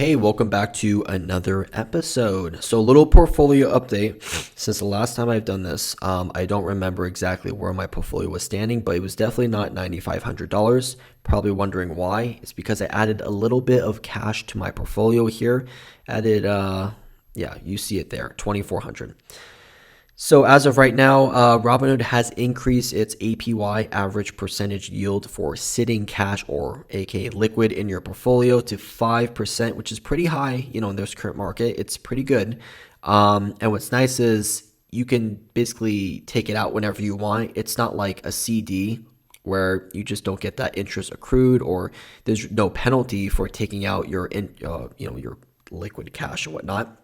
Hey, welcome back to another episode. So, a little portfolio update. Since the last time I've done this, I don't remember exactly where my portfolio was standing, but it was definitely not $9,500. Probably wondering why. It's because I added a little bit of cash to my portfolio here. Added, yeah, you see it there, 2,400. So as of right now, Robinhood has increased its APY average percentage yield for sitting cash or aka liquid in your portfolio to 5%, which is pretty high, in this current market. It's pretty good. And what's nice is you can basically take it out whenever you want. It's not like a CD where you just don't get that interest accrued, or there's no penalty for taking out your liquid cash and whatnot.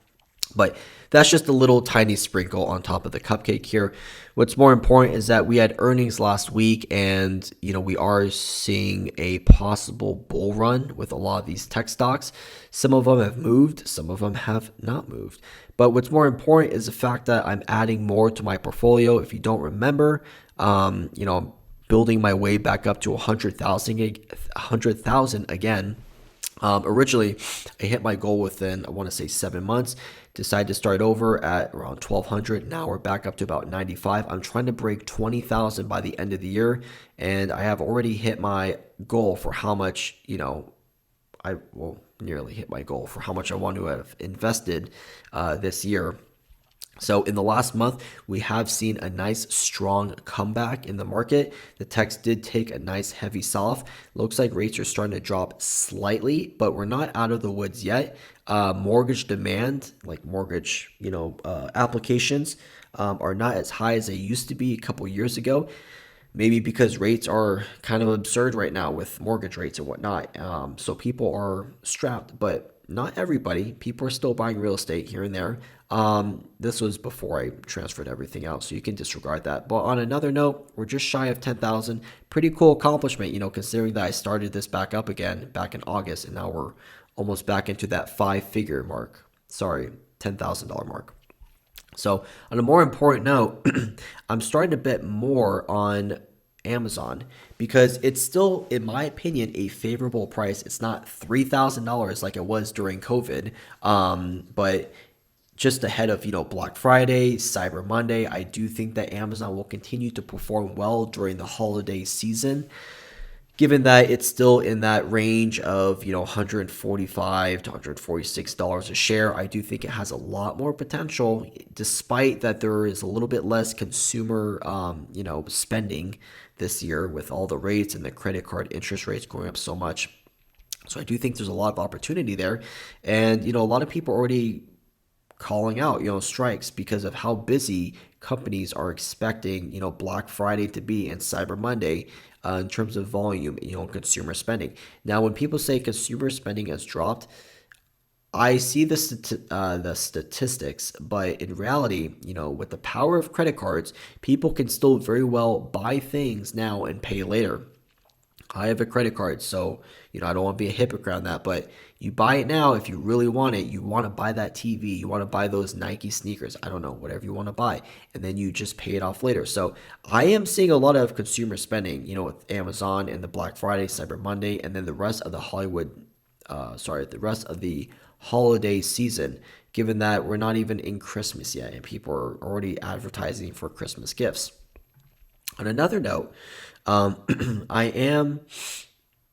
But that's just a little tiny sprinkle on top of the cupcake here. What's more important is that we had earnings last week, and we are seeing a possible bull run with a lot of these tech stocks. Some of them have moved, some of them have not moved. But what's more important is the fact that I'm adding more to my portfolio. If you don't remember, building my way back up to 100,000 again. Originally, I hit my goal within, I want to say, 7 months. Decided to start over at around 1,200. Now we're back up to about 95. I'm trying to break 20,000 by the end of the year, and I have already hit my goal for how much, I will nearly hit my goal for how much I want to have invested this year. So in the last month, we have seen a nice strong comeback in the market. The techs did take a nice heavy sell-off. Looks like rates are starting to drop slightly, but we're not out of the woods yet. Mortgage demand, like mortgage, applications, are not as high as they used to be a couple years ago. Maybe because rates are kind of absurd right now with mortgage rates and whatnot. So people are strapped, but not everybody. People are still buying real estate here and there. This was before I transferred everything out, so you can disregard that. But on another note, we're just shy of 10,000. Pretty cool accomplishment, considering that I started this back up again back in August, and now we're almost back into that five-figure mark. Sorry, $10,000 mark. So, on a more important note, I'm starting to bet more on Amazon because it's still, in my opinion, a favorable price. It's not $3,000 like it was during COVID, but just ahead of Black Friday, Cyber Monday. I do think that Amazon will continue to perform well during the holiday season, given that it's still in that range of 145 to $146 a share. I do think it has a lot more potential, despite that there is a little bit less consumer spending this year with all the rates and the credit card interest rates going up so much. So I do think there's a lot of opportunity there, and a lot of people are already calling out, strikes because of how busy companies are expecting, Black Friday to be and Cyber Monday, in terms of volume, consumer spending. Now, when people say consumer spending has dropped, I see the statistics, but in reality, with the power of credit cards, people can still very well buy things now and pay later. I have a credit card, so I don't want to be a hypocrite on that, but you buy it now if you really want it. You want to buy that TV, you want to buy those Nike sneakers, I don't know, whatever you want to buy, and then you just pay it off later. So I am seeing a lot of consumer spending, with Amazon and the Black Friday, Cyber Monday, and then the rest of the rest of the holiday season. Given that we're not even in Christmas yet, and people are already advertising for Christmas gifts. On another note, I am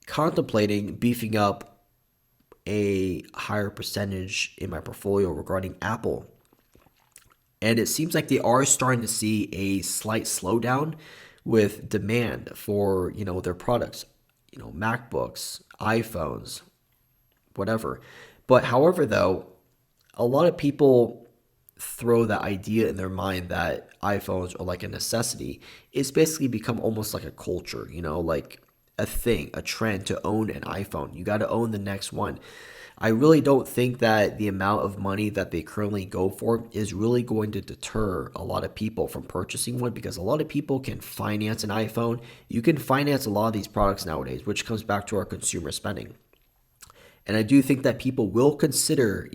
contemplating beefing up a higher percentage in my portfolio regarding Apple. And it seems like they are starting to see a slight slowdown with demand for, their products, MacBooks, iPhones, whatever. But however, though, a lot of people throw the idea in their mind that iPhones are like a necessity. It's basically become almost like a culture, like a thing, a trend to own an iPhone. You got to own the next one. I really don't think that the amount of money that they currently go for is really going to deter a lot of people from purchasing one, because a lot of people can finance an iPhone. You can finance a lot of these products nowadays, which comes back to our consumer spending. And I do think that people will consider,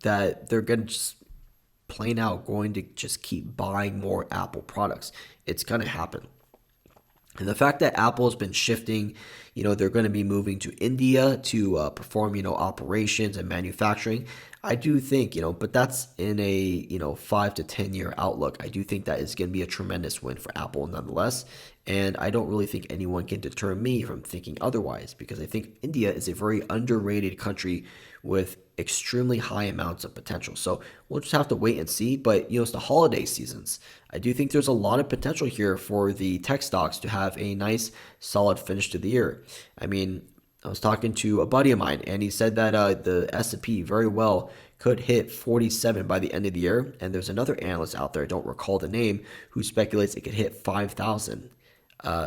that they're going to just going to just keep buying more Apple products. It's going to happen. And the fact that Apple has been shifting, they're going to be moving to India to perform, operations and manufacturing. I do think, but that's in a, 5 to 10 year outlook. I do think that is going to be a tremendous win for Apple nonetheless. And I don't really think anyone can deter me from thinking otherwise because I think India is a very underrated country with extremely high amounts of potential. So we'll just have to wait and see. But, it's the holiday seasons. I do think there's a lot of potential here for the tech stocks to have a nice, solid finish to the year. I mean, I was talking to a buddy of mine, and he said that the S&P very well could hit 47 by the end of the year. And there's another analyst out there, I don't recall the name, who speculates it could hit 5,000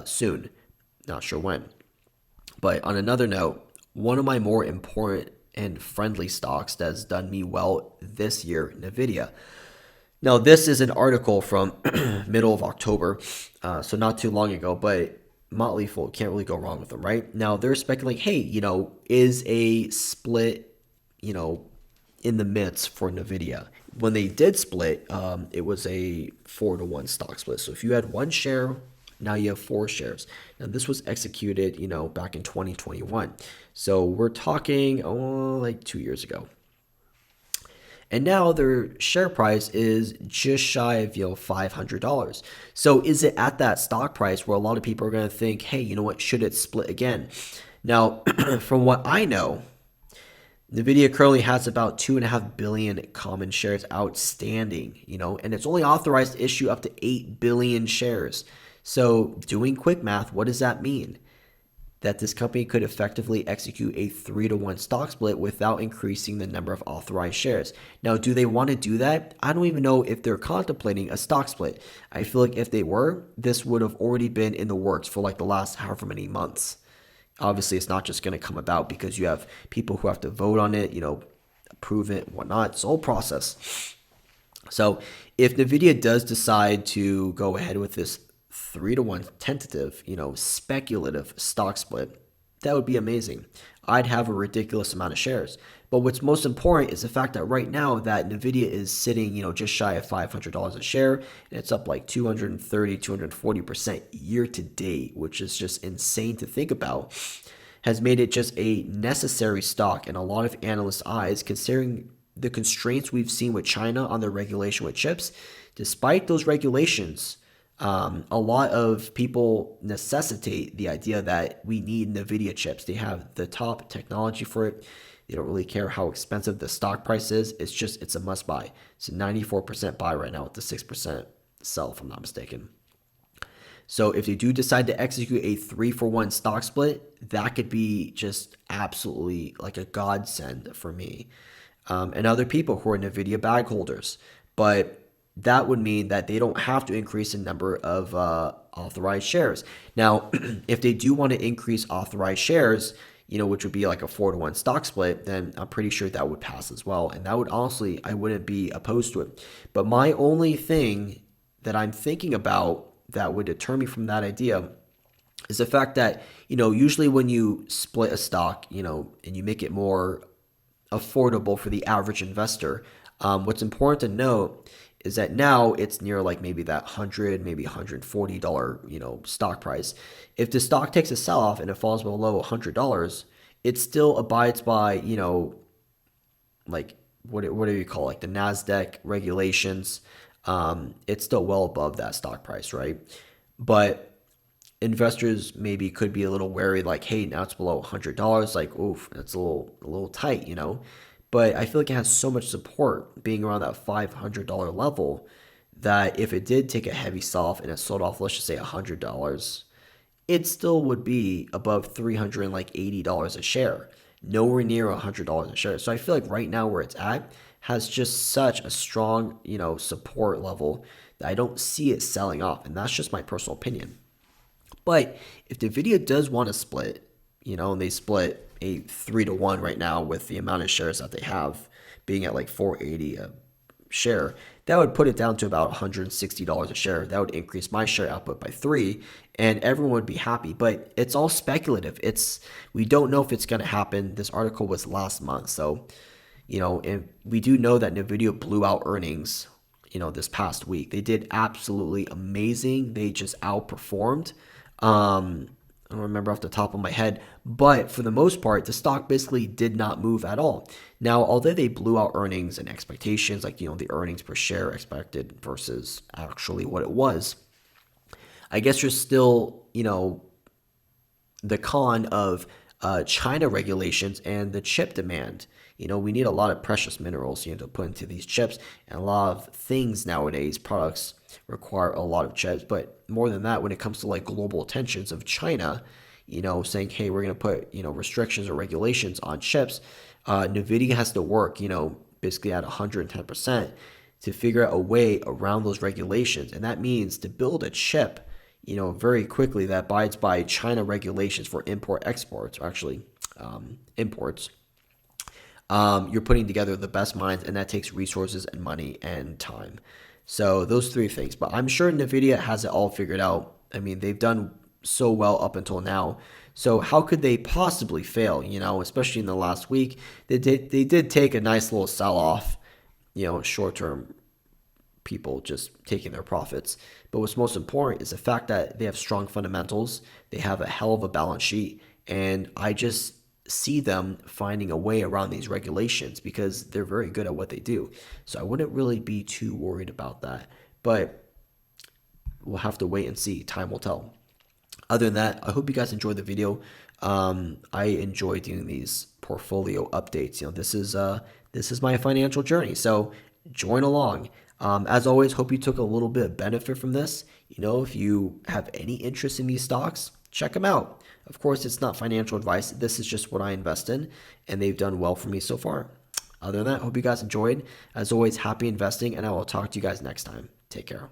soon. Not sure when. But on another note, one of my more important and friendly stocks that has done me well this year, NVIDIA. Now, this is an article from middle of October, so not too long ago, but Motley Fool can't really go wrong with them, right? Now, they're speculating, hey, is a split, in the midst for NVIDIA. When they did split, it was a 4-to-1 stock split. So if you had one share, now you have 4 shares. Now, this was executed, back in 2021. So we're talking, like 2 years ago. And now their share price is just shy of, $500. So is it at that stock price where a lot of people are going to think, hey, you know what, should it split again? Now, from what I know, NVIDIA currently has about 2.5 billion common shares outstanding, and it's only authorized to issue up to 8 billion shares. So doing quick math, what does that mean? That this company could effectively execute a 3-to-1 stock split without increasing the number of authorized shares. Now, do they want to do that? I don't even know if they're contemplating a stock split. I feel like if they were, this would have already been in the works for like the last however many months. Obviously, it's not just going to come about because you have people who have to vote on it, approve it, whatnot. It's a whole process. So if NVIDIA does decide to go ahead with this 3-to-1 tentative, speculative stock split, that would be amazing. I'd have a ridiculous amount of shares. But what's most important is the fact that right now that NVIDIA is sitting, just shy of $500 a share, and it's up like 230, 240% year to date, which is just insane to think about, has made it just a necessary stock in a lot of analysts' eyes, considering the constraints we've seen with China on their regulation with chips. Despite those regulations, a lot of people necessitate the idea that we need NVIDIA chips. They have the top technology for it. They don't really care how expensive the stock price is. It's a must buy. It's a 94% buy right now with the 6% sell, if I'm not mistaken. So if they do decide to execute a 3-for-1 stock split, that could be just absolutely like a godsend for me and other people who are NVIDIA bag holders. But that would mean that they don't have to increase the number of authorized shares. Now, if they do want to increase authorized shares, which would be like a 4-to-1 stock split, then I'm pretty sure that would pass as well. And that would honestly, I wouldn't be opposed to it. But my only thing that I'm thinking about that would deter me from that idea is the fact that, usually when you split a stock, and you make it more affordable for the average investor, what's important to note is that now it's near like maybe that $100, maybe $140, stock price. If the stock takes a sell-off and it falls below $100, it still abides by, like what do you call it? Like the NASDAQ regulations. It's still well above that stock price, right? But investors maybe could be a little wary, like, hey, now it's below $100. Like, oof, that's a little tight, But I feel like it has so much support being around that $500 level that if it did take a heavy sell-off and it sold off, let's just say $100, it still would be above $380 a share, nowhere near $100 a share. So I feel like right now where it's at has just such a strong, support level that I don't see it selling off. And that's just my personal opinion. But if NVIDIA does want to split, and they split a 3-to-1 right now with the amount of shares that they have being at like 480 a share, that would put it down to about $160 a share. That would increase my share output by 3 and everyone would be happy. But it's all speculative. We don't know if it's going to happen. This article was last month. So, and we do know that NVIDIA blew out earnings, this past week. They did absolutely amazing. They just outperformed. I don't remember off the top of my head, but for the most part, the stock basically did not move at all. Now, although they blew out earnings and expectations, like, the earnings per share expected versus actually what it was, I guess there's still, the con of China regulations and the chip demand. We need a lot of precious minerals, to put into these chips, and a lot of things nowadays, products require a lot of chips. But more than that, when it comes to like global tensions of China, saying, hey, we're going to put, restrictions or regulations on chips, NVIDIA has to work, basically at 110% to figure out a way around those regulations. And that means to build a chip, very quickly that abides by China regulations for import exports, or actually imports. You're putting together the best minds, and that takes resources and money and time. So those three things. But I'm sure NVIDIA has it all figured out. I mean, they've done so well up until now. So how could they possibly fail? Especially in the last week, they did take a nice little sell off. Short term people just taking their profits. But what's most important is the fact that they have strong fundamentals. They have a hell of a balance sheet, and I just see them finding a way around these regulations because they're very good at what they do. So I wouldn't really be too worried about that. But we'll have to wait and see. Time will tell. Other than that, I hope you guys enjoyed the video. I enjoy doing these portfolio updates. This is my financial journey, so join along. As always, hope you took a little bit of benefit from this. If you have any interest in these stocks, check them out. Of course, it's not financial advice. This is just what I invest in, and they've done well for me so far. Other than that, hope you guys enjoyed. As always, happy investing, and I will talk to you guys next time. Take care.